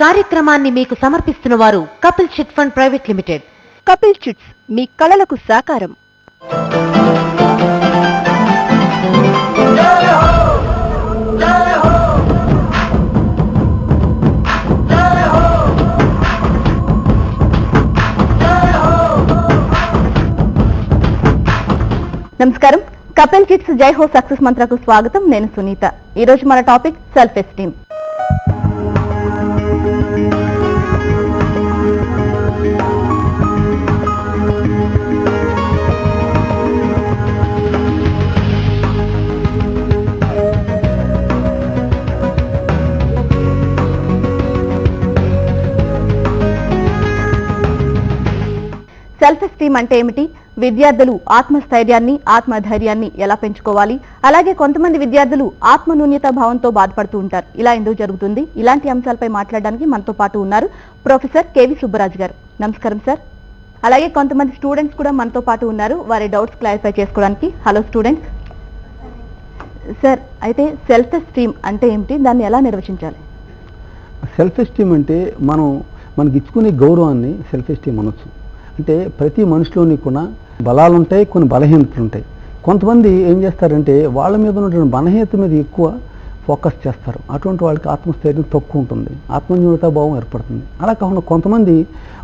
కార్యక్రమాన్ని మీకు సమర్పిస్తున్న వారు Kapil chit fund private limited. Kapil chits మీ కలలకు సాకారం. నమస్కారం. కపిల్ చిట్స్ జై హో సక్సెస్ మంత్రకు స్వాగతం. నేను సునీత. ఈ రోజు మన topic self esteem. Self esteem అంటే ఏమిటి? విద్యార్థులు ఆత్మస్థైర్యాన్ని, ఆత్మధైర్యాన్ని ఎలా పెంచుకోవాలి? అలాగే కొంతమంది విద్యార్థులు ఆత్మన్యూన్యత భావంతో బాధపడుతూ ఉంటారు. ఇలా ఎందుకు జరుగుతుంది? ఇలాంటి అంశాలపై మాట్లాడడానికి మనతో పాటు ఉన్నారు ప్రొఫెసర్ కేవి సుబ్బరాజు గారు. నమస్కారం సార్. అలాగే కొంతమంది స్టూడెంట్స్ కూడా మనతో పాటు ఉన్నారు, వారి డౌట్స్ క్లారిఫై చేసుకోవడానికి. Hello students. సార్, అయితే సెల్ఫ్ ఎస్టీమ్ అంటే ఏమిటి? దాన్ని ఎలా నిర్వచించాలి? సెల్ఫ్ ఎస్టీమ్ అంటే మనకి ఇచ్చుకునే గౌరవాన్ని సెల్ఫ్ ఎస్టీమ్ అనొచ్చు. అంటే ప్రతి మనిషిలోని కూడా బలాలు ఉంటాయి, కొన్ని బలహీనతలు ఉంటాయి. కొంతమంది ఏం చేస్తారంటే వాళ్ళ మీద ఉన్నటువంటి బలహీనత మీద ఎక్కువ ఫోకస్ చేస్తారు. అటువంటి వాళ్ళకి ఆత్మస్థైర్యం తక్కువ ఉంటుంది, ఆత్మన్యూనతా భావం ఏర్పడుతుంది. అలా కాకుండా కొంతమంది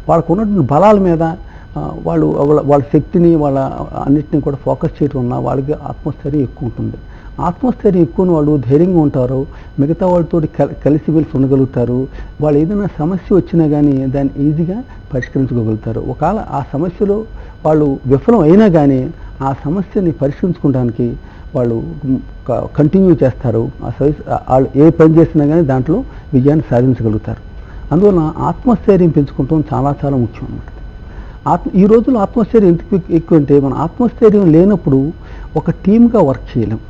వాళ్ళకు ఉన్నటువంటి బలాల మీద వాళ్ళ శక్తిని, వాళ్ళ అన్నిటిని కూడా ఫోకస్ చేయడం వల్ల వాళ్ళకి ఆత్మస్థైర్యం ఎక్కువ ఉంటుంది. ఆత్మస్థైర్యం ఎక్కువ వాళ్ళు ధైర్యంగా ఉంటారు, మిగతా వాళ్ళతో కలిసి వెలిసి ఉండగలుగుతారు. వాళ్ళు ఏదైనా సమస్య వచ్చినా కానీ దాన్ని ఈజీగా పరిష్కరించుకోగలుగుతారు. ఒకవేళ ఆ సమస్యలో వాళ్ళు విఫలం అయినా కానీ ఆ సమస్యని పరిష్కరించుకోవడానికి వాళ్ళు కంటిన్యూ చేస్తారు. వాళ్ళు ఏ పని చేసినా కానీ దాంట్లో విజయాన్ని సాధించగలుగుతారు. అందువల్ల ఆత్మస్థైర్యం పెంచుకుంటాం చాలా చాలా ముఖ్యం అన్నమాట. ఈ రోజుల్లో ఆత్మస్థైర్యం ఎందుకు ఎక్కువ అంటే, మన ఆత్మస్థైర్యం లేనప్పుడు ఒక టీమ్గా వర్క్ చేయలేం.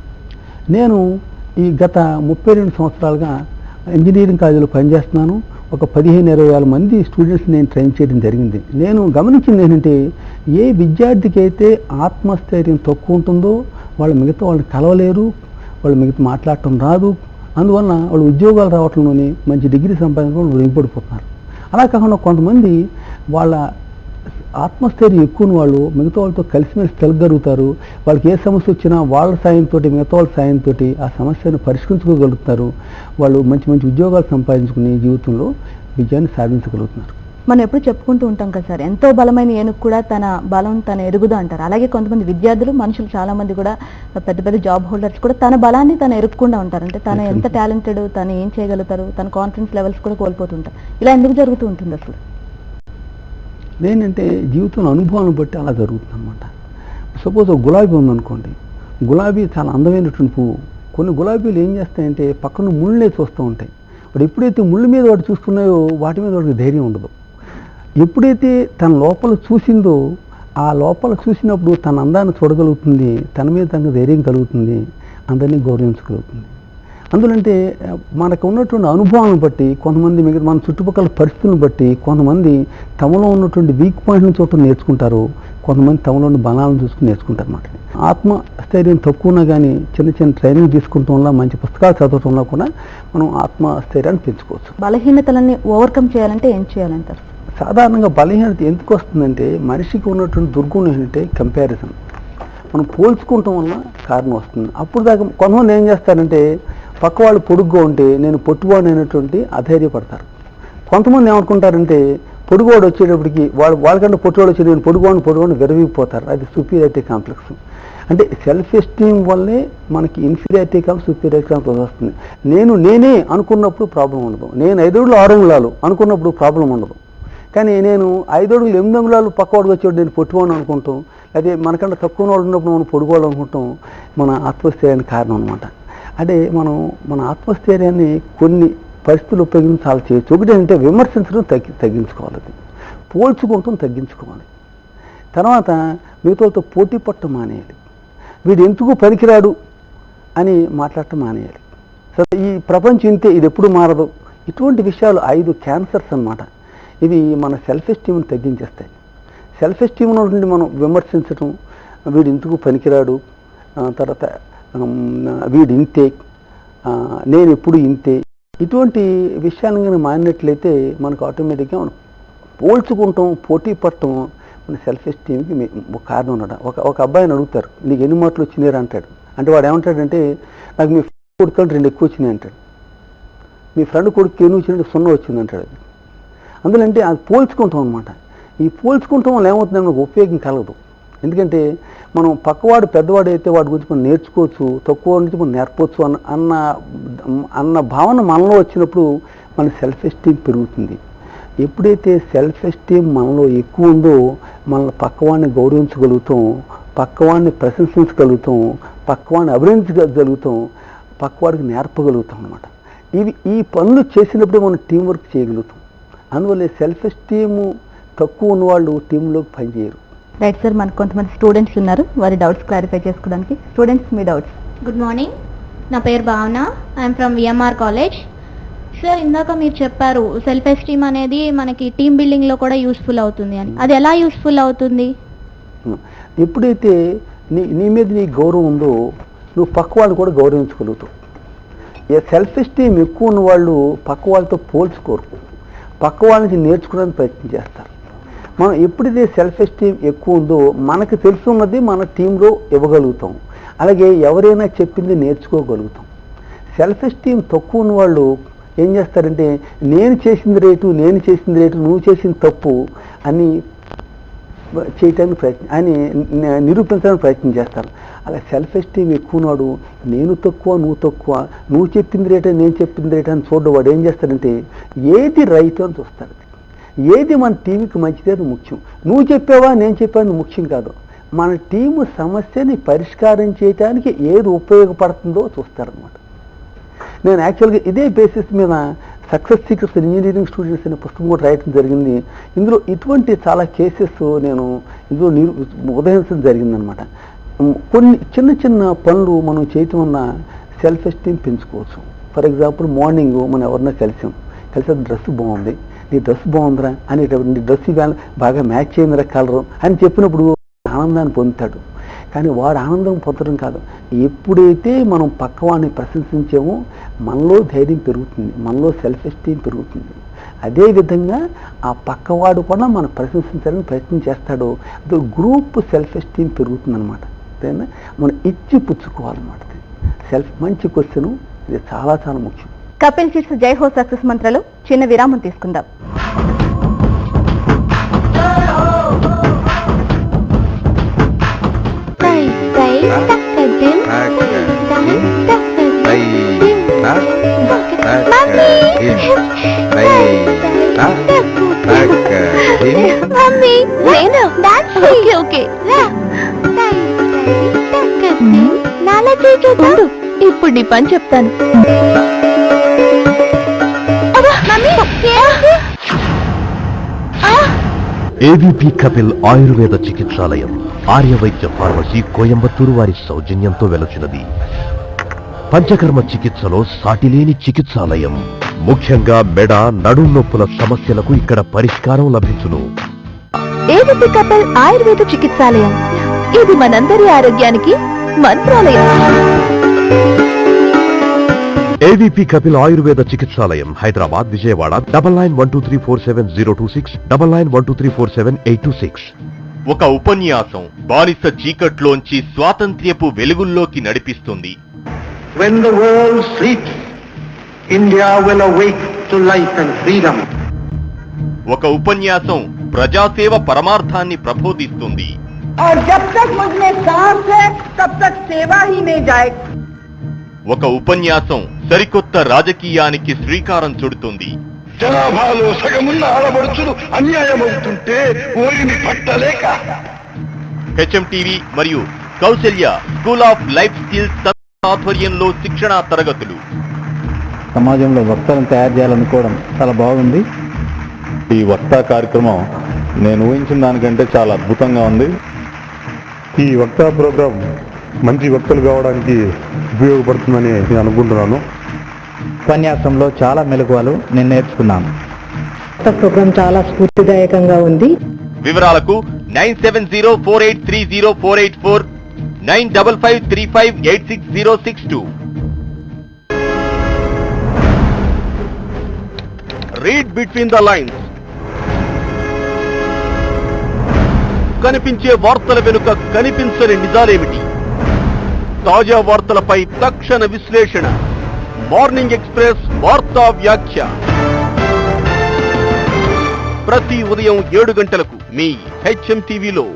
నేను ఈ గత 32 సంవత్సరాలుగా ఇంజనీరింగ్ కాలేజీలో పనిచేస్తున్నాను. ఒక 15-20 మంది స్టూడెంట్స్ నేను ట్రైన్ చేయడం జరిగింది. నేను గమనించింది ఏంటంటే, ఏ విద్యార్థికి అయితే ఆత్మస్థైర్యం తక్కువ ఉంటుందో వాళ్ళు మిగతా వాళ్ళని కలవలేరు, వాళ్ళు మిగతా మాట్లాడటం రాదు. అందువలన వాళ్ళు ఉద్యోగాలు రావటంలోని మంచి డిగ్రీ సంపాదించడం వెంపడిపోతున్నారు. అలా కాకుండా కొంతమంది వాళ్ళ ఆత్మస్థైర్యం ఎక్కువ వాళ్ళు మిగతా వాళ్ళతో కలిసిమెలిసి తిరగలుగుతారు. వాళ్ళకి ఏ సమస్య వచ్చినా వాళ్ళ సాయంతో, మిగతా వాళ్ళ సాయంతో ఆ సమస్యను పరిష్కరించుకోగలుగుతారు. వాళ్ళు మంచి మంచి ఉద్యోగాలు సంపాదించుకుని జీవితంలో విజయాన్ని సాధించగలుగుతున్నారు. మనం ఎప్పుడు చెప్పుకుంటూ ఉంటాం కదా సార్, ఎంతో బలమైన ఏనుగు కూడా తన బలం తన ఎరుగుదా అంటారు. అలాగే కొంతమంది విద్యార్థులు, మనుషులు చాలా మంది కూడా పెద్ద పెద్ద జాబ్ హోల్డర్స్ కూడా తన బలాన్ని తను ఎరుక్కుండా ఉంటారు. అంటే తను ఎంత టాలెంటెడ్, తను ఏం చేయగలుగుతారు, తన కాన్ఫిడెన్స్ లెవెల్స్ కూడా కోల్పోతుంటారు. ఇలా ఎందుకు జరుగుతూ ఉంటుంది అసలు? ఏంటంటే జీవితంలో అనుభవాన్ని బట్టి అలా జరుగుతుంది అన్నమాట. సపోజ్ ఒక గులాబీ ఉందనుకోండి, గులాబీ చాలా అందమైనటువంటి పువ్వు. కొన్ని గులాబీలు ఏం చేస్తాయంటే పక్కన ముళ్ళే చూస్తూ ఉంటాయి. వాడు ఎప్పుడైతే ముళ్ళు మీద వాడు చూసుకున్నాయో వాటి మీద వాడికి ధైర్యం ఉండదు. ఎప్పుడైతే తన లోపల చూసిందో ఆ లోపల చూసినప్పుడు తన అందాన్ని చూడగలుగుతుంది, తన మీద తనకు ధైర్యం కలుగుతుంది, అందరినీ గౌరవించగలుగుతుంది. అందులంటే మనకు ఉన్నటువంటి అనుభవాలను బట్టి కొంతమంది, మిగతా మన చుట్టుపక్కల పరిస్థితులను బట్టి కొంతమంది తమలో ఉన్నటువంటి వీక్ పాయింట్ని చూడటం నేర్చుకుంటారు, కొంతమంది తమలో ఉన్న బలాలను చూసుకుని నేర్చుకుంటారు అన్నమాట. ఆత్మస్థైర్యం తక్కువనా కానీ చిన్న చిన్న ట్రైనింగ్ తీసుకుంటాం వల్ల, మంచి పుస్తకాలు చదవటం వల్ల కూడా మనం ఆత్మస్థైర్యాన్ని పెంచుకోవచ్చు. బలహీనతలన్నీ ఓవర్కమ్ చేయాలంటే ఏం చేయాలంటారు? సాధారణంగా బలహీనత ఎందుకు వస్తుందంటే, మనిషికి ఉన్నటువంటి దుర్గుణం ఏంటంటే కంపారిజన్. మనం పోల్చుకోవటం వల్ల కారణం వస్తుంది. అప్పుడు దాకా కొంతమంది ఏం చేస్తారంటే, పక్క వాళ్ళు పొడుగ్గా ఉంటే నేను పొట్టువాడు అనేటువంటి అధైర్యపడతారు. కొంతమంది ఏమనుకుంటారంటే, పొడుగువాడు వచ్చేటప్పటికి వాళ్ళకంటే పొట్టువాడు వచ్చి నేను పొడుగువాడిని విరవిపోతారు. అది సుపీరియారిటీ కాంప్లెక్స్. అంటే సెల్ఫ్ ఎస్టీమ్ వల్లే మనకి ఇన్ఫీరియారిటీ కాంప్లెక్స్, సుపీరియారిటీ కాంప్లెక్స్ వస్తుంది. నేనే అనుకున్నప్పుడు ప్రాబ్లం ఉండదు, నేను 5 అడుగులు 6 అంగుళాలు అనుకున్నప్పుడు ప్రాబ్లం ఉండదు. కానీ నేను 5 అడుగులు 8 అంగుళాలు పక్కవాడికి వచ్చేవాడు నేను పొట్టువాడిని అనుకుంటాం, అదే మనకంటే తక్కువ వాడు ఉన్నప్పుడు మనం పొడుగువాడు అనుకుంటాం. మన ఆత్మస్థైర్యానికి కారణం అనమాట. అంటే మన ఆత్మస్థైర్యాన్ని కొన్ని పరిస్థితులు ఉపయోగించి చాలా చేయొచ్చు. ఒకటి ఏంటంటే విమర్శించడం తగ్గించుకోవాలి, అది పోల్చుకోవటం తగ్గించుకోవాలి. తర్వాత మిగతాతో పోటీ పట్టడం మానేయాలి. వీడు ఎందుకు పనికిరాడు అని మాట్లాడటం మానేయాలి. సరే, ఈ ప్రపంచం ఇంతే, ఇది ఎప్పుడు మారదు. ఇటువంటి విషయాలు 5 క్యాన్సర్స్ అన్నమాట. ఇవి మన సెల్ఫ్ ఎస్టీమ్ని తగ్గించేస్తాయి. సెల్ఫ్ ఎస్టీమ్ నుండి మనం విమర్శించడం, వీడు ఎందుకు పనికిరాడు, తర్వాత వీడు ఇంతే, నేను ఎప్పుడు ఇంతే, ఇటువంటి విషయాన్ని కనుక మారినట్లయితే మనకు ఆటోమేటిక్గా మనం పోల్చుకుంటాం, పోటీ పడటం మన సెల్ఫ్ ఎస్టీమ్కి ఒక కారణం ఉన్నాడు. ఒక అబ్బాయిని అడుగుతారు, నీకు ఎన్ని మార్కులు వచ్చినారు అంటాడు. అంటే వాడు ఏమంటాడంటే, నాకు మీ ఫ్రెండ్ కొడుకు 2 ఎక్కువ వచ్చినాయి అంటాడు. మీ ఫ్రెండ్ కొడుకు ఎన్ని వచ్చినట్టు 0 వచ్చింది అంటాడు. అందుకంటే అది పోల్చుకుంటాం అనమాట. ఈ పోల్చుకుంటాం వల్ల ఏమవుతుందంటే మనకు ఉపయోగం కలగదు. ఎందుకంటే మనం పక్కవాడు పెద్దవాడు అయితే వాడి గురించి మనం నేర్చుకోవచ్చు, తక్కువ నుంచి మనం నేర్పవచ్చు అన్న భావన మనలో వచ్చినప్పుడు మన సెల్ఫ్ ఎస్టీమ్ పెరుగుతుంది. ఎప్పుడైతే సెల్ఫ్ ఎస్టీమ్ మనలో ఎక్కువ ఉందో మనల్ని పక్కవాడిని గౌరవించగలుగుతాం, పక్కవాడిని ప్రశంసించగలుగుతాం, పక్కవాడిని అభినందించగలుగుతాం, పక్కవాడికి నేర్పగలుగుతాం అనమాట. ఈ పనులు చేసినప్పుడే మనం టీం వర్క్ చేయగలుగుతాం. అందువల్ల సెల్ఫ్ ఎస్టీమ్ తక్కువ ఉన్నవాళ్ళు టీంలోకి పనిచేయరు. రైట్ సార్, మనకు కొంతమంది స్టూడెంట్స్ ఉన్నారు, వారి డౌట్స్ క్లారిఫై చేసుకోవడానికి. స్టూడెంట్స్, మీ డౌట్స్. గుడ్ మార్నింగ్, నా పేరు భావన, I'm from VMR college. Sir, ఇందాక మీరు చెప్పారు సెల్ఫ్ ఎస్టీమ్ అనేది మనకి టీమ్ బిల్డింగ్లో కూడా యూస్ఫుల్ అవుతుంది అని. అది ఎలా యూస్ఫుల్ అవుతుంది? ఎప్పుడైతే నీ మీద నీ గౌరవం ఉందో నువ్వు పక్క వాళ్ళు కూడా గౌరవించగలుగుతావు. సెల్ఫ్ ఎస్టీమ్ ఎక్కువ ఉన్న వాళ్ళు పక్క వాళ్ళతో పోల్చుకోరు, పక్క వాళ్ళ నుంచి నేర్చుకోవడానికి ప్రయత్నం చేస్తారు. మనం ఎప్పుడైతే సెల్ఫ్ ఎస్టీమ్ ఎక్కువ ఉందో మనకు తెలుసున్నది మన టీంలో ఇవ్వగలుగుతాం, అలాగే ఎవరైనా చెప్పింది నేర్చుకోగలుగుతాం. సెల్ఫ్ ఎస్టీమ్ తక్కువ ఉన్న వాళ్ళు ఏం చేస్తారంటే, నేను చేసింది రేటు, నువ్వు చేసింది తప్పు అని చేయటానికి నిరూపించడానికి ప్రయత్నం చేస్తారు. అలా సెల్ఫ్ ఎస్టీమ్ ఎక్కువ ఉన్నాడు, నేను తక్కువ, నువ్వు చెప్పింది రేటే, నేను చెప్పింది రేటే అని చూడడం. వాడు ఏం చేస్తాడంటే ఏది రైట్ అని చూస్తాడు, ఏది మన టీంకి మంచిదే అది ముఖ్యం. నువ్వు చెప్పావా నేను చెప్పాను ముఖ్యం కాదు, మన టీము సమస్యని పరిష్కారం చేయడానికి ఏది ఉపయోగపడుతుందో చూస్తారనమాట. నేను యాక్చువల్గా ఇదే బేసిస్ మీద సక్సెస్ సీక్రెట్స్ ఇంజనీరింగ్ స్టూడెంట్స్ అనే పుస్తకం కూడా రాయటం జరిగింది. ఇందులో ఇటువంటి చాలా కేసెస్ నేను ఇందులో ఉదయించడం జరిగిందనమాట. కొన్ని చిన్న పనులు మనం చేయటం వల్ల సెల్ఫ్ ఎస్టీమ్ పెంచుకోవచ్చు. ఫర్ ఎగ్జాంపుల్, మార్నింగ్ మనం ఎవరన్నా కలిసి డ్రెస్ బాగుంది, నీ డ్రెస్ బాగుందిరా అనేటప్పుడు, నీ డ్రెస్ ఇవాళ బాగా మ్యాచ్ అయిందిరా కలరు అని చెప్పినప్పుడు ఆనందాన్ని పొందుతాడు. కానీ వాడు ఆనందం పొందడం కాదు, ఎప్పుడైతే మనం పక్కవాడిని ప్రశంసించామో మనలో ధైర్యం పెరుగుతుంది, మనలో సెల్ఫ్ ఎస్టీమ్ పెరుగుతుంది. అదేవిధంగా ఆ పక్కవాడు కూడా మనం ప్రశంసించాలని ప్రయత్నం చేస్తాడు. అది గ్రూప్ సెల్ఫ్ ఎస్టీమ్ పెరుగుతుందన్నమాట. మనం ఇచ్చి పుచ్చుకోవాలన్నమాట. మంచి క్వశ్చన్, ఇది చాలా చాలా ముఖ్యం. కపిల్ చిట్స్ జై హో సక్సెస్ మంత్రలో చిన్న విరామం తీసుకుందాం. ఇప్పుడు నీ పని చెప్తాను. ఏబీపీ కపిల్ ఆయుర్వేద చికిత్సాలయం, ఆర్యవైద్య ఫార్మసీ, కోయంబత్తూరు వారి సౌజన్యంతో వెలచినది. పంచకర్మ చికిత్సలో సాటిలేని చికిత్సాలయం. ముఖ్యంగా మెడ, నడుం నొప్పుల సమస్యలకు ఇక్కడ పరిష్కారం లభించును. ఏబీపీ కపిల్ ఆయుర్వేద చికిత్సాలయం, ఇది మనందరి ఆరోగ్యానికి మంత్రాలయం. ఏబీపీ కపిల్ ఆయుర్వేద చికిత్సాలయం, హైదరాబాద్, విజయవాడ. 9912347026, 9912347826. ఒక ఉపన్యాసం బానిస చీకట్లోంచి స్వాతంత్ర్యపు వెలుగుల్లోకి నడిపిస్తుంది. When the world sleeps, India will awake to life and freedom. ఒక ఉపన్యాసం ప్రజాసేవ పరమార్థాన్ని ప్రబోధిస్తుంది. और जब तक मुझमें सांस है तब तक सेवा ही नहीं जाए. ఒక ఉపన్యాసం సరికొత్త రాజకీయానికి శ్రీకారం చుడుతుంది. జనాభాలో సగమున్న ఆడబడుచులు అన్యాయమవుతుంటే ఓరిని పట్టలేక హెచ్ఎంటీవీ మరియు Kausalya school of life skills ఆధ్వర్యంలో శిక్షణా తరగతులు. సమాజంలో వక్తలను తయారు చేయాలనుకోవడం చాలా బాగుంది. ఈ వక్తా కార్యక్రమం నేను ఊహించిన దానికంటే చాలా అద్భుతంగా ఉంది. ఈ వక్తా ప్రోగ్రాం మంచి వక్తలు కావడానికి ఉపయోగపడుతుందని నేను అనుకుంటున్నాను. ఉపన్యాసంలో చాలా మెలకువలు నేను నేర్చుకున్నాను. ప్రోగ్రాం చాలా స్ఫూర్తిదాయకంగా ఉంది. వివరాలకు 9704830484, 9553586062. Read between the lines. కనిపించే వార్తల వెనుక కనిపించని నిజాలేమిటి? తాజా వార్తలపై తక్షణ విశ్లేషణ. మార్నింగ్ ఎక్స్ప్రెస్ వార్తా వ్యాఖ్య ప్రతి ఉదయం 7 గంటలకు మీ HMTVలో.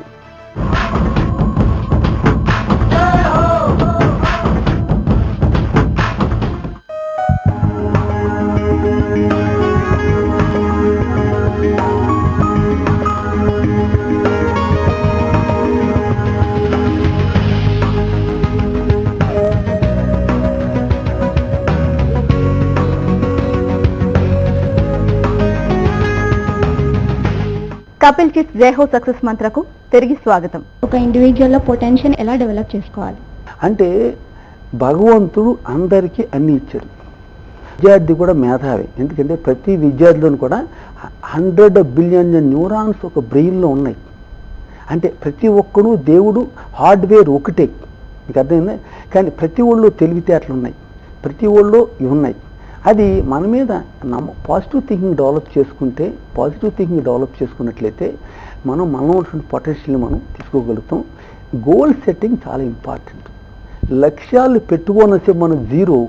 కపిల్ చిట్స్ జై హో సక్సెస్ మంత్రకు తిరిగి స్వాగతం. ఒక ఇండివిజువల్ లో పొటెన్షియల్ ఎలా డెవలప్ చేసుకోవాలి అంటే భగవంతుడు అందరికీ అన్ని ఇచ్చాడు. విద్యార్థి కూడా మేధావి. ఎందుకంటే ప్రతి విద్యార్థిలోనూ కూడా 100 బిలియన్ న్యూరాన్స్ ఒక బ్రెయిన్లో ఉన్నాయి. అంటే ప్రతి ఒక్కరు దేవుడు హార్డ్వేర్ ఒకటే, మీకు అర్థమైందా? కానీ ప్రతి ఒళ్ళు తెలివితేటలు ఉన్నాయి, ప్రతి ఒళ్ళు ఇవి ఉన్నాయి. అది మన మీద పాజిటివ్ థింకింగ్ డెవలప్ చేసుకున్నట్లయితే మనం మనలో ఉన్నటువంటి పొటెన్షియల్ని మనం తీసుకోగలుగుతాం. గోల్ సెట్టింగ్ చాలా ఇంపార్టెంట్. లక్ష్యాలు పెట్టుకోనసే మనం జీరో,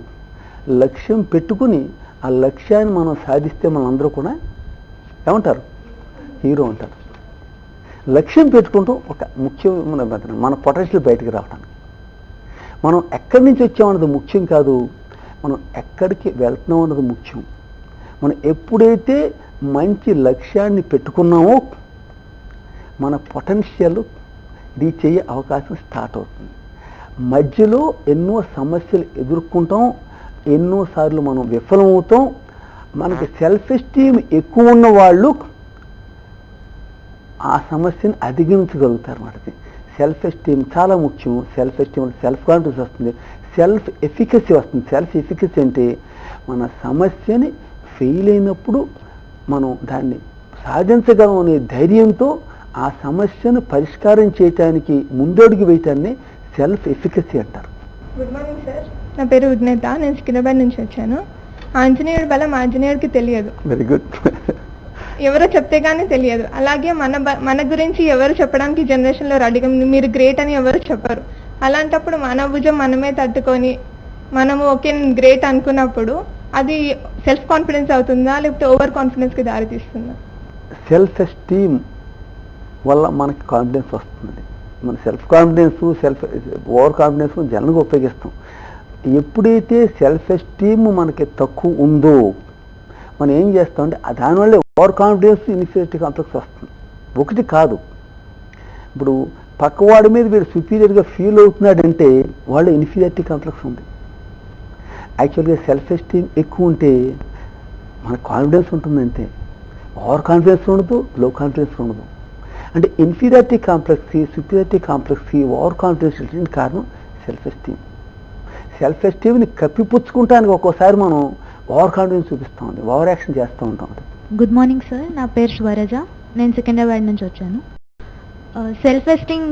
లక్ష్యం పెట్టుకుని ఆ లక్ష్యాన్ని మనం సాధిస్తే మనం అందరూ కూడా ఏమంటారు? హీరో అంటారు. లక్ష్యం పెట్టుకుంటూ ఒక ముఖ్యమైన మన పొటెన్షియల్ బయటకు రావడానికి. మనం ఎక్కడి నుంచి వచ్చామన్నది ముఖ్యం కాదు, మనం ఎక్కడికి వెళ్తున్నాం అన్నది ముఖ్యం. మనం ఎప్పుడైతే మంచి లక్ష్యాన్ని పెట్టుకున్నామో మన పొటెన్షియల్ రీచ్ అయ్యే అవకాశం స్టార్ట్ అవుతుంది. మధ్యలో ఎన్నో సమస్యలు ఎదుర్కొంటాం, ఎన్నోసార్లు మనం విఫలమవుతాం. మనకి సెల్ఫ్ ఎస్టీమ్ ఎక్కువ ఉన్న వాళ్ళు ఆ సమస్యను అధిగమించగలుగుతారు అన్నమాట. సెల్ఫ్ ఎస్టీమ్ చాలా ముఖ్యం. సెల్ఫ్ ఎస్టీమ్ సెల్ఫ్ కాన్ఫిడెన్స్ వస్తుంది, సెల్ఫ్ ఎఫికసీ వస్తుంది. సెల్ఫ్ ఎఫికసీ అంటే మన సమస్యని ఫెయిల్ అయినప్పుడు మనం దాన్ని సాధించగలం అనే ధైర్యంతో ఆ సమస్యను పరిష్కారం చేయటానికి ముందడుగు వేయటాన్ని సెల్ఫ్ ఎఫికసీ అంటారు. గుడ్ మార్నింగ్ సార్, నా పేరు విఘ్నేత, నేను సికింద్రాబాద్ నుంచి వచ్చాను. ఆంజనేయుడి బలం ఆంజనేయుడికి తెలియదు. Very good. ఎవరో చెప్తే కానీ తెలియదు. అలాగే మన గురించి ఎవరు చెప్పడానికి జనరేషన్లో రెడీగా మీరు గ్రేట్ అని ఎవరు చెప్పరు. అలాంటప్పుడు మన భుజం మనమే తట్టుకొని మనము ఓకే నేను గ్రేట్ అనుకున్నప్పుడు అది సెల్ఫ్ కాన్ఫిడెన్స్ అవుతుందా లేకపోతే ఓవర్ కాన్ఫిడెన్స్కి దారితీస్తుందా? సెల్ఫ్ ఎస్టీమ్ వల్ల మనకి కాన్ఫిడెన్స్ వస్తుంది. మన సెల్ఫ్ కాన్ఫిడెన్స్ ఓవర్ కాన్ఫిడెన్స్ జనంగా ఉపయోగిస్తాం. ఎప్పుడైతే సెల్ఫ్ ఎస్టీమ్ మనకి తక్కువ ఉందో మనం ఏం చేస్తామంటే దానివల్ల ఓవర్ కాన్ఫిడెన్స్ ఇన్ఫీరియారిటీ కాంప్లెక్స్ వస్తుంది. ఒకటి కాదు, ఇప్పుడు పక్కవాడి మీద వీడు సుపీరియర్గా ఫీల్ అవుతున్నాడంటే వాళ్ళు ఇన్ఫీరియారిటీ కాంప్లెక్స్ ఉంది. యాక్చువల్గా సెల్ఫ్ ఎస్టీమ్ ఎక్కువ ఉంటే మన కాన్ఫిడెన్స్ ఉంటుందంటే ఓవర్ కాన్ఫిడెన్స్ ఉండదు, లో కాన్ఫిడెన్స్ ఉండదు. అంటే ఇన్ఫీరియారిటీ కాంప్లెక్స్కి, సుపీరియారిటీ కాంప్లెక్స్కి, ఓవర్ కాన్ఫిడెన్స్ కారణం సెల్ఫ్ ఎస్టీమ్. సెల్ఫ్ ఎస్టీమ్ని కప్పిపుచ్చుకుంటానికి ఒక్కోసారి మనం ఓవర్ కాన్ఫిడెన్స్ చూపిస్తామండి, ఓవర్ యాక్షన్ చేస్తూ ఉంటాం. గుడ్ మార్నింగ్ సార్, నా పేరు శివరజ, నేను సికింద్రాబాద్ నుంచి వచ్చాను. సెల్ఫ్ ఎస్టీమ్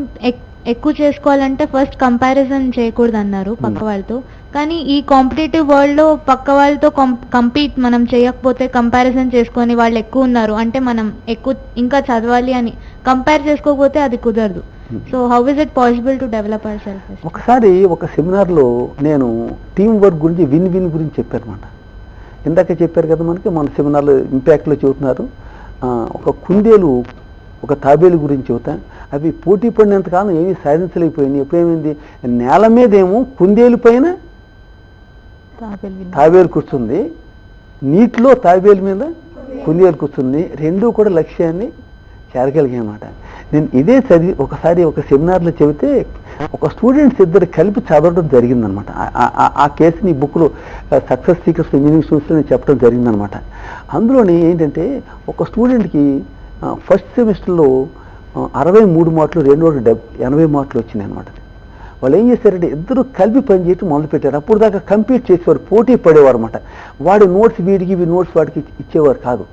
ఎక్కువ చేసుకోవాలంటే ఫస్ట్ కంపారిజన్ చేయకూడదు అన్నారు పక్క వాళ్ళతో. కానీ ఈ కాంపిటేటివ్ వరల్డ్ లో పక్క వాళ్ళతో కంపీట్ మనం చేయకపోతే కంపారిజన్ చేసుకొని వాళ్ళు ఎక్కువ ఉన్నారు అంటే మనం ఎక్కువ ఇంకా చదవాలి అని కంపేర్ చేసుకోకపోతే అది కుదరదు. So how is it possible to develop our self esteem? ఒకసారి ఒక సెమినార్లో నేను టీమ్ వర్క్ గురించి విన్ గురించి చెప్పారన్నమాట. ఇందాక చెప్పారు కదా మనకి మన సెమినార్లో ఇంపాక్ట్లో చెబుతున్నారు. ఒక కుందేలు ఒక తాబేలు గురించి చెబుతా. అవి పోటీ పడినంతకాలం ఏమీ సాధించలేకపోయింది. ఎప్పుడేమైంది, నేల మీదేమో కుందేలు పైన తాబేలు కూర్చుంది, నీటిలో తాబేలు మీద కుందేలు కూర్చుంది. రెండూ కూడా లక్ష్యాన్ని చేరగలిగాయన్నమాట. నేను ఇదే చదివి ఒకసారి ఒక సెమినార్లో చెబితే ఒక స్టూడెంట్స్ ఇద్దరు కలిపి చదవడం జరిగిందనమాట. ఆ కేసుని బుక్లో సక్సెస్ సీకర్స్ ఇంజనీరింగ్ స్టూడెంట్స్లో నేను చెప్పడం జరిగిందనమాట. అందులోని ఏంటంటే ఒక స్టూడెంట్కి ఫస్ట్ సెమిస్టర్లో 63 మార్కులు, రెండో 80 మార్కులు వచ్చినాయి అనమాట. వాళ్ళు ఏం చేశారంటే ఇద్దరు కలిపి పనిచేయటం మొదలుపెట్టారు. అప్పుడు దాకా కంపీట్ చేసేవారు, పోటీ పడేవారు అనమాట. వాడి నోట్స్ వీడికి, వీడి నోట్స్ వాడికి ఇచ్చేవారు కాదు.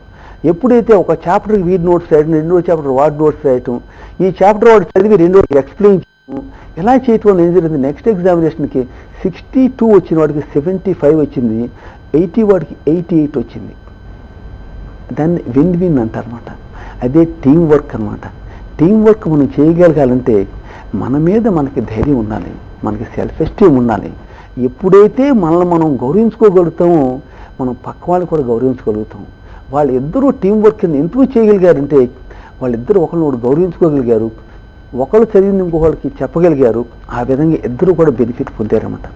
ఎప్పుడైతే ఒక చాప్టర్కి వీడి నోట్స్ రాయటం, రెండో చాప్టర్ వాడి నోట్స్ రాయటం, ఈ చాప్టర్ వాడు చదివి రెండో ఎక్స్ప్లెయిన్ చేయడం, ఎలా చేయటం వల్ల ఏం జరిగింది, నెక్స్ట్ ఎగ్జామినేషన్కి 62 వచ్చిన వాడికి 75 వచ్చింది, 80 వాడికి 88 వచ్చింది. దాన్ని విన్ విన్ అంటారన్నమాట. అదే టీం వర్క్ అనమాట. టీం వర్క్ మనం చేయగలగాలంటే మన మీద మనకి ధైర్యం ఉండాలి, మనకి సెల్ఫ్ ఎస్టీమ్ ఉండాలి. ఎప్పుడైతే మనల్ని మనం గౌరవించుకోగలుగుతామో మనం పక్క వాళ్ళు కూడా గౌరవించగలుగుతాం. వాళ్ళిద్దరూ టీం వర్క్ ఎందుకు చేయగలిగారంటే వాళ్ళిద్దరూ ఒకరిని గౌరవించుకోగలిగారు, ఒకళ్ళు చదివింది ఇంకొకరికి చెప్పగలిగారు. ఆ విధంగా ఇద్దరు కూడా బెనిఫిట్ పొందారన్నమాట.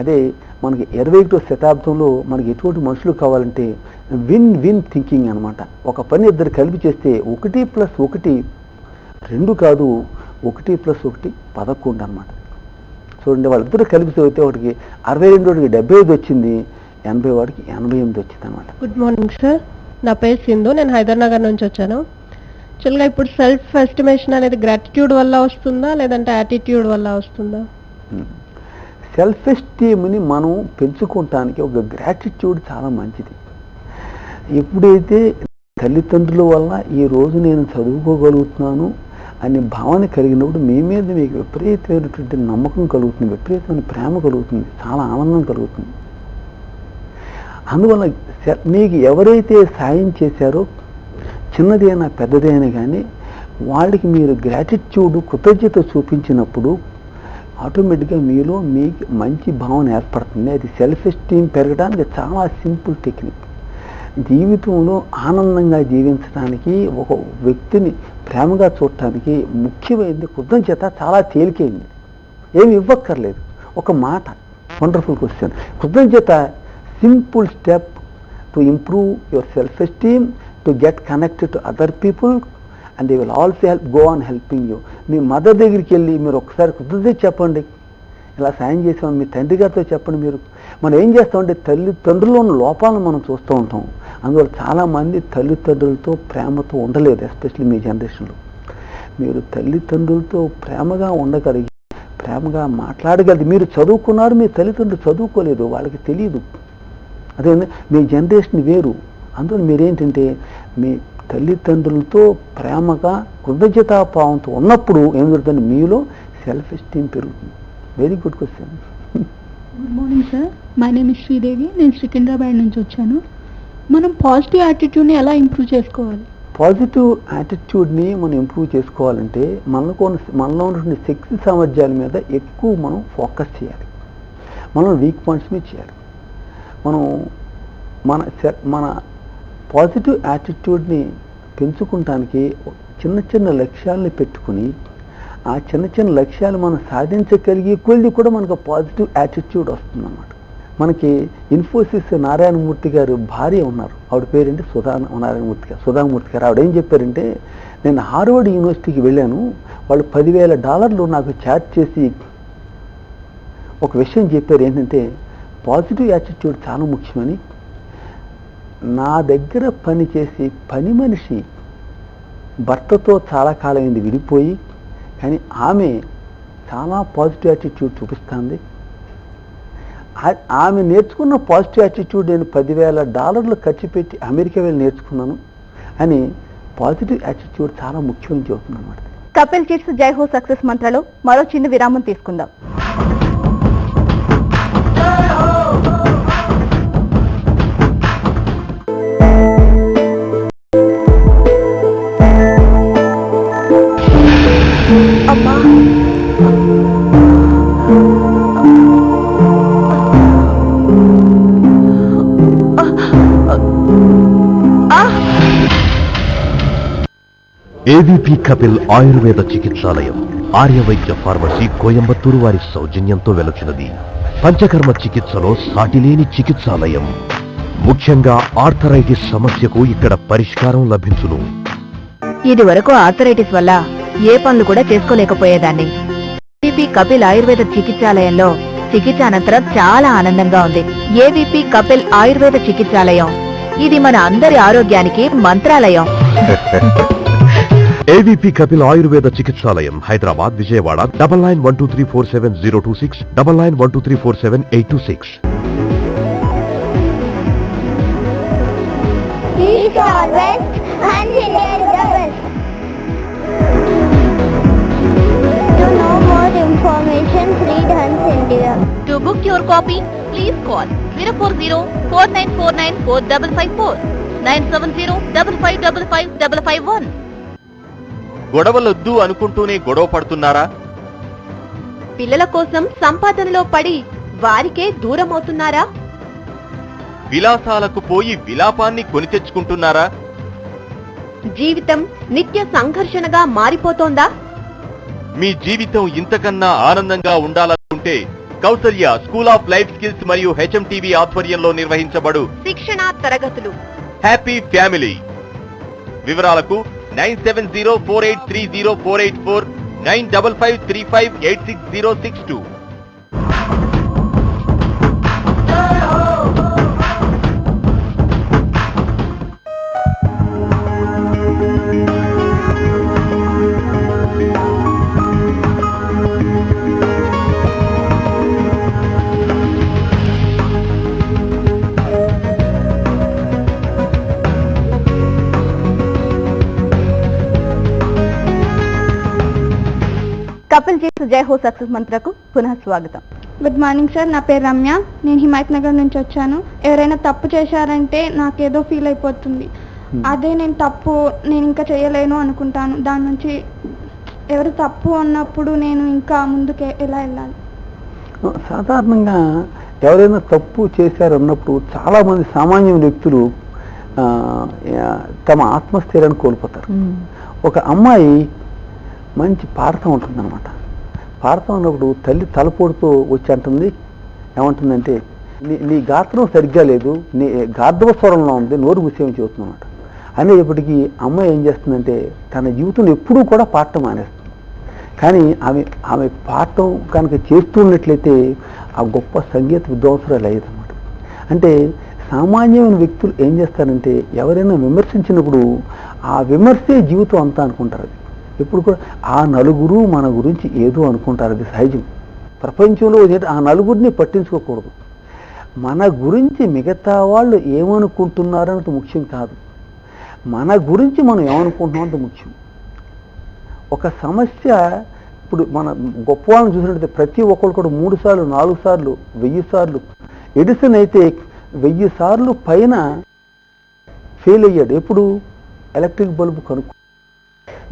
అదే మనకి 21వ శతాబ్దంలో మనకి ఎటువంటి మనుషులు కావాలంటే విన్ విన్ థింకింగ్ అనమాట. ఒక పని ఇద్దరు కలిపి చేస్తే 1+1 2 కాదు, 1+1 11 అనమాట. చూడండి, వాళ్ళిద్దరూ కలిపి చదివితే ఒకటికి 62, వాడికి 75 వచ్చింది, 80 వాడికి 88 వచ్చింది అనమాట. గుడ్ మార్నింగ్ సార్, నా పేరు సింధు, నేను హైదరాబాద్ నుంచి వచ్చాను. యాక్చువల్గా ఇప్పుడు సెల్ఫ్ ఎస్టిమేషన్ అనేది గ్రాటిట్యూడ్ వల్ల వస్తుందా లేదంటే యాటిట్యూడ్ వల్ల వస్తుందా? సెల్ఫ్ ఎస్టీమ్ని మనం పెంచుకోవటానికి ఒక గ్రాటిట్యూడ్ చాలా మంచిది. ఎప్పుడైతే తల్లిదండ్రుల వల్ల ఈరోజు నేను చదువుకోగలుగుతున్నాను అనే భావన కలిగినప్పుడు మీ మీద మీకు విపరీతమైనటువంటి నమ్మకం కలుగుతుంది, విపరీతమైన ప్రేమ కలుగుతుంది, చాలా ఆనందం కలుగుతుంది. అందువల్ల మీకు ఎవరైతే సాయం చేశారో చిన్నదైనా పెద్దదైనా కానీ వాళ్ళకి మీరు గ్రాటిట్యూడ్ కృతజ్ఞత చూపించినప్పుడు ఆటోమేటిక్గా మీలో మీకు మంచి భావన ఏర్పడుతుంది. అది సెల్ఫ్ ఎస్టీమ్ పెరగడానికి చాలా సింపుల్ టెక్నిక్. జీవితంలో ఆనందంగా జీవించడానికి, ఒక వ్యక్తిని ప్రేమగా చూడటానికి ముఖ్యమైనది కృతజ్ఞత. చాలా తేలికైంది, ఏమి ఇవ్వక్కర్లేదు, ఒక మాట. Wonderful question. కృతజ్ఞత simple step to improve your self esteem, to get connected to other people and they will also go on helping you. మీ మదర్ దగ్గరికి వెళ్ళి మీరు ఒకసారి కృతజ్ఞత చెప్పండి, ఇలా సాయం చేసాం. మీ తండ్రి గారితో చెప్పండి. మనం ఏం చేస్తామంటే తల్లిదండ్రుల్లో ఉన్న లోపాలను మనం చూస్తూ ఉంటాం. అందువల్ల చాలామంది తల్లిదండ్రులతో ప్రేమతో ఉండలేదు, ఎస్పెషల్లీ మీ జనరేషన్లో. మీరు తల్లిదండ్రులతో ప్రేమగా ఉండగలిగి, ప్రేమగా మాట్లాడగలిగి, మీరు చదువుకున్నారు, మీ తల్లిదండ్రులు చదువుకోలేదు, వాళ్ళకి తెలియదు. అదే మీ జనరేషన్ వేరు. అందువల్ల మీరేంటంటే మీ తల్లిదండ్రులతో ప్రేమగా కృతజ్ఞతాభావంతో ఉన్నప్పుడు ఏం జరుగుతుంది, మీలో సెల్ఫ్ ఎస్టీమ్ పెరుగుతుంది. Very good question. Good morning sir, my name is Sridevi, నేను సికింద్రాబాద్ నుంచి వచ్చాను. మనం పాజిటివ్ యాటిట్యూడ్ని ఎలా ఇంప్రూవ్ చేసుకోవాలి? పాజిటివ్ యాటిట్యూడ్ని మనం ఇంప్రూవ్ చేసుకోవాలంటే మనలో ఉన్నటువంటి శక్తి సామర్థ్యాల మీద ఎక్కువ మనం ఫోకస్ చేయాలి. మనం వీక్ పాయింట్స్ మీద చేయాలి. మన పాజిటివ్ యాటిట్యూడ్ని పెంచుకుంటానికి చిన్న చిన్న లక్ష్యాలని పెట్టుకుని ఆ చిన్న చిన్న లక్ష్యాలు మనం సాధించగలిగే కొద్ది కూడా మనకు పాజిటివ్ యాటిట్యూడ్ వస్తుందన్నమాట. మనకి ఇన్ఫోసిస్ నారాయణమూర్తి గారు భార్య ఉన్నారు, ఆవిడ పేరేంటి సుధామూర్తి గారు. ఆవిడ ఏం చెప్పారంటే, నేను హార్వర్డ్ యూనివర్సిటీకి వెళ్ళాను, వాళ్ళు $10,000 నాకు చార్జ్ చేసి ఒక విషయం చెప్పారు. ఏంటంటే పాజిటివ్ యాటిట్యూడ్ చాలా ముఖ్యమని. నా దగ్గర పనిచేసి పని మనిషి భర్తతో చాలా కాలమైంది విడిపోయి, కానీ ఆమె చాలా పాజిటివ్ యాటిట్యూడ్ చూపిస్తుంది. ఆమె నేర్చుకున్న పాజిటివ్ యాటిట్యూడ్ నేను $10,000 ఖర్చు పెట్టి అమెరికా వెళ్ళి నేర్చుకున్నాను అని పాజిటివ్ యాటిట్యూడ్ చాలా ముఖ్యమని చెబుతుంది అన్నమాట. కపిల్ కిడ్స్ జై హో సక్సెస్ మంత్రలో మరో చిన్న విరామం తీసుకుందాం. ఏవీపీ కపిల్ ఆయుర్వేద చికిత్సాలయం, ఆర్యవైద్య ఫార్మసీ, కోయంబత్తూరు వారి సౌజన్యంతో వెలుచున్నది. పంచకర్మ చికిత్సలో సాటిలేని చికిత్సాలయం. ముఖ్యంగా ఆర్థరైటిస్ సమస్యకు ఇక్కడ పరిష్కారం లభించును. ఇది వరకు ఆర్థరైటిస్ వల్ల ఏ పనులు కూడా చేసుకోలేకపోయేదాన్ని. ఏవీపీ కపిల్ ఆయుర్వేద చికిత్సాలయంలో చికిత్స అనంతరం చాలా ఆనందంగా ఉంది. ఏవీపీ కపిల్ ఆయుర్వేద చికిత్సాలయం, ఇది మన అందరి ఆరోగ్యానికి Mantralayam. AVP Kapil Ayurveda చికిత్సాలయం, Hyderabad, Vijayawada. 9912347026, 9912347826. Information, read Hans India. To book your copy, please call 040-4949-4554. 9705555551. గొడవలొద్దు అనుకుంటూనే గొడవ పడుతున్నారా? పిల్లల కోసం సంపాదనలో పడి వారికే దూరమవుతున్నారా? విలాసాలకు పోయి విలాపాన్ని కొని తెచ్చుకుంటున్నారా? జీవితం నిత్య సంఘర్షణగా మారిపోతోందా? మీ జీవితం ఇంతకన్నా ఆనందంగా ఉండాలనుకుంటే Kousalya school of life skills మరియు హెచ్ఎంటీవీ ఆధ్వర్యంలో నిర్వహించబడు శిక్షణా తరగతులు హ్యాపీ ఫ్యామిలీ. వివరాలకు 9704830484 9553586062. కపిల్ జీత్ జై హో సక్సెస్ మంత్రకు పునః స్వాగతం. గుడ్ మార్నింగ్ సార్, నా పేరు రమ్య. నేను హిమాయత్ నగర్ నుంచి వచ్చాను. ఎవరైనా తప్పు చేశారంటే నాకేదో ఫీల్ అయిపోతుంది. అదే నేను ఇంకా చేయలేను అనుకుంటాను. దాని నుంచి ఎవరు తప్పు అన్నప్పుడు నేను ఇంకా ముందుకు ఎలా వెళ్ళాలి? సాధారణంగా ఎవరైనా తప్పు చేశారన్నప్పుడు చాలామంది సామాన్య వ్యక్తులు తమ ఆత్మస్థైర్యాన్ని కోల్పోతారు. ఒక అమ్మాయి మంచి పాడుతూ ఉంటుందన్నమాట. పాడుతూ ఉన్నప్పుడు తల్లి తలపోడుతూ వచ్చి అంటుంది, ఏమంటుందంటే నీ గాత్రం సరిగ్గా లేదు, నీ గార్ధవ స్వరంలో ఉంది, నోరు ముసేమని చెబుతుందన్నమాట. అనేటప్పటికీ అమ్మాయి ఏం చేస్తుందంటే తన జీవితంలో ఎప్పుడూ కూడా పాడటం మానేస్తుంది. కానీ ఆమె పాడటం కనుక చేస్తున్నట్లయితే ఆ గొప్ప సంగీత విద్వాంసురాలు అయ్యేదన్నమాట. అంటే సామాన్యమైన వ్యక్తులు ఏం చేస్తారంటే ఎవరైనా విమర్శించినప్పుడు ఆ విమర్శే జీవితం అంతా అనుకుంటారు. ఎప్పుడు కూడా ఆ నలుగురు మన గురించి ఏదో అనుకుంటారు, అది సహజం. ప్రపంచంలో ఆ నలుగురిని పట్టించుకోకూడదు. మన గురించి మిగతా వాళ్ళు ఏమనుకుంటున్నారన్నది ముఖ్యం కాదు, మన గురించి మనం ఏమనుకుంటున్నాం అంత ముఖ్యం. ఒక సమస్య ఇప్పుడు మన గొప్ప వాళ్ళని చూసినట్లయితే ప్రతి ఒక్కరు కూడా 3 సార్లు 4 సార్లు 1000 సార్లు, ఎడిసన్ అయితే 1000 సార్లు పైన ఫెయిల్ అయ్యాడు. ఎప్పుడు? ఎలక్ట్రిక్ బల్బు కనుక్కో.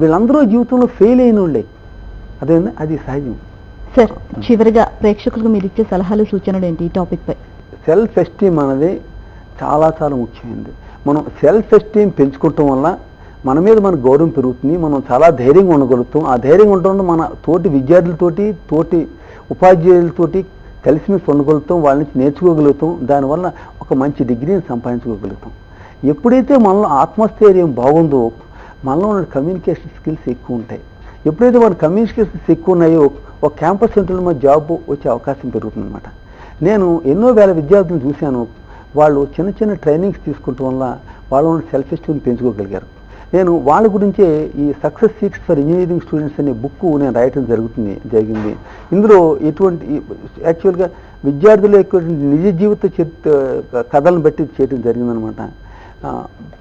వీళ్ళందరూ జీవితంలో ఫెయిల్ అయిన వాళ్ళే, అదేనా, అది సహజం. సార్, చివరిగా ప్రేక్షకులకు మీరు ఇచ్చే సలహాలు సూచనలు ఏంటి ఈ టాపిక్ పై? సెల్ఫ్ ఎస్టీమ్ అనేది చాలా చాలా ముఖ్యమైనది. మనం సెల్ఫ్ ఎస్టీమ్ పెంచుకోవటం వల్ల మన మీద మన గౌరవం పెరుగుతుంది, మనం చాలా ధైర్యంగా ఉండగలుగుతాం. ఆ ధైర్యంగా ఉండడం మన తోటి విద్యార్థులతోటి, తోటి ఉపాధ్యాయులతోటి కలిసిమెలిసి ఉండగలుగుతాం, వాళ్ళ నుంచి నేర్చుకోగలుగుతాం, దానివల్ల ఒక మంచి డిగ్రీని సంపాదించుకోగలుగుతాం. ఎప్పుడైతే మనలో ఆత్మస్థైర్యం బాగుందో మనలో ఉన్న కమ్యూనికేషన్ స్కిల్స్ ఎక్కువ ఉంటాయి. ఎప్పుడైతే మన కమ్యూనికేషన్ స్కిల్స్ ఎక్కువ ఉన్నాయో ఒక క్యాంపస్ సెంటర్లో మన జాబ్ వచ్చే అవకాశం పెరుగుతుందన్నమాట. నేను ఎన్నో వేల విద్యార్థులను చూశాను, వాళ్ళు చిన్న చిన్న ట్రైనింగ్స్ తీసుకుంటం వల్ల వాళ్ళు సెల్ఫ్ ఎస్టీమ్ని పెంచుకోగలిగారు. నేను వాళ్ళ గురించే ఈ success seeks for engineering students అనే బుక్ నేను రాయటం జరిగింది. ఇందులో ఎటువంటి యాక్చువల్గా విద్యార్థుల యొక్క నిజ జీవిత కథలను బట్టి చేయడం జరిగిందనమాట.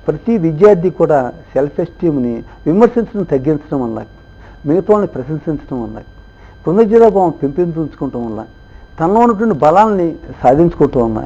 ప్రతి విద్యార్థి కూడా సెల్ఫ్ ఎస్టీమ్ని విమర్శించడం తగ్గించడం వల్ల, మిగతా వాళ్ళని ప్రశంసించడం వల్ల, కృతజ్ఞతాభావం పెంపొందించుకోవటం వల్ల, తనలో ఉన్నటువంటి బలాల్ని సాధించుకోవటం వల్ల